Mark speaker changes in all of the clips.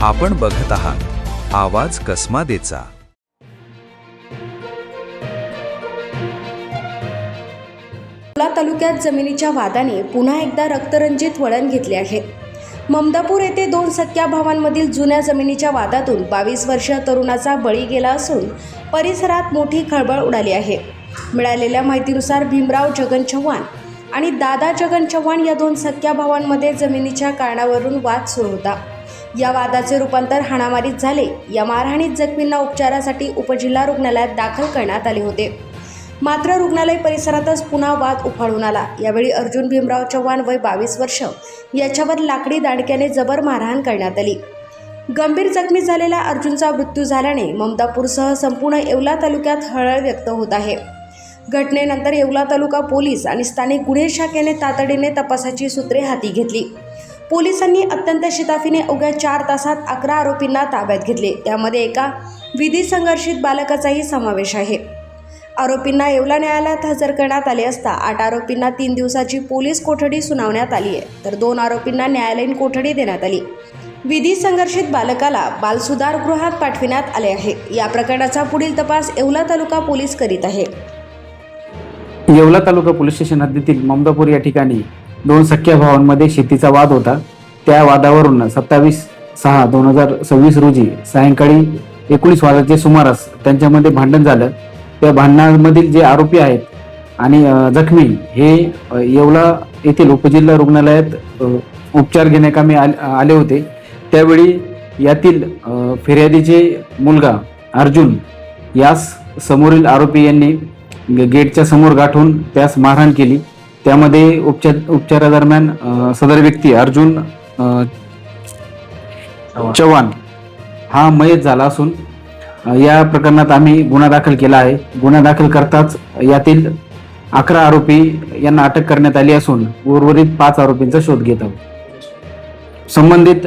Speaker 1: आपण बघत आहात आवाज कसमादेचा।
Speaker 2: येवला तालुक्यात जमिनीच्या वादाने पुन्हा एकदा रक्तरंजित वळण घेतले आहे। ममदापूर येथे दोन सख्या भावांमधील जुन्या जमिनीच्या वादातून 22 वर्षीय तरुणाचा बळी गेला असून परिसरात मोठी खळबळ उडाली आहे। मिळालेल्या माहितीनुसार भीमराव जगन चव्हाण आणि दादा जगन चव्हाण या दोन सख्या भावांमध्ये जमिनीच्या कारणावरून वाद सुरू होता। या वादाचे रूपांतर हाणामारीत झाले। या मारहाणीत जखमींना उपचारासाठी उपजिल्हा रुग्णालयात दाखल करण्यात आले होते। मात्र रुग्णालय परिसरातच पुन्हा वाद उफाळून आला। यावेळी अर्जुन भीमराव चव्हाण वय 22 वर्ष याच्यावर लाकडी दांडक्याने जबर मारहाण करण्यात आली। गंभीर जखमी झालेल्या अर्जुनचा मृत्यू झाल्याने ममदापूरसह संपूर्ण येवला तालुक्यात हळहळ व्यक्त होत आहे। घटनेनंतर येवला तालुका पोलीस आणि स्थानिक गुन्हे शाखेने तातडीने तपासाची सूत्रे हाती घेतली। पोलिसांनी अत्यंत शिताफीने अवघ्या 4 तासात 11 आरोपींना ताब्यात घेतले। त्यामध्ये एका विधी संघर्षित बालकाचाही समावेश आहे। आरोपींना येवला न्यायालयात हजर करण्यात आले असता 8 आरोपींना 3 दिवसाची पोलीस कोठडी सुनावण्यात आली आहे, तर 2 आरोपींना न्यायालयीन कोठडी देण्यात आली। विधी संघर्षित बालकाला बालसुधार गृहात पाठविण्यात आले आहे। या प्रकरणाचा पुढील तपास येवला तालुका पोलीस करीत आहे।
Speaker 3: येवला तालुका पोलीस स्टेशन हद्दीतील ममदापूर या ठिकाणी दोन सख्या भावांमध्ये शेतीचा वाद होता। त्या वादावरून 27/6/2026 रोजी सायंकाळी 19 वाजताच्या सुमारास त्यांच्यामध्ये भांडण झालं। त्या भांडणामधील जे आरोपी आहेत आणि जखमी हे येवला येथील उपजिल्हा रुग्णालयात उपचार घेण्याकामी आले होते। त्यावेळी यातील फिर्यादीचे मुलगा अर्जुन यास समोरील आरोपी यांनी गेटच्या समोर गाठून त्यास मारहाण केली। त्यामध्ये उपचारादरम्यान सदर व्यक्ती अर्जुन चव्हाण हा मयत झाला असून या प्रकरणात आम्ही गुन्हा दाखल केला आहे। गुन्हा दाखल करताच यातील 11 आरोपी यांना अटक करण्यात आली असून उर्वरित 5 आरोपींचा शोध घेत आहोत। संबंधित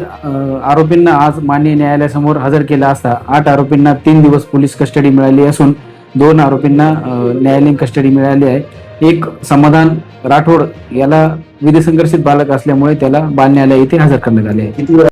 Speaker 3: आरोपींना आज माननीय न्यायालयासमोर हजर केला असता 8 आरोपींना 3 दिवस पोलीस कस्टडी मिळाली असून 2 आरोपींना न्यायालयीन कस्टडी मिळाली आहे। एक समाधान राठोड याला विधी संघर्षित बालक असल्यामुळे त्याला बाल न्यायालय येथे हजर करण्यात आले आहे।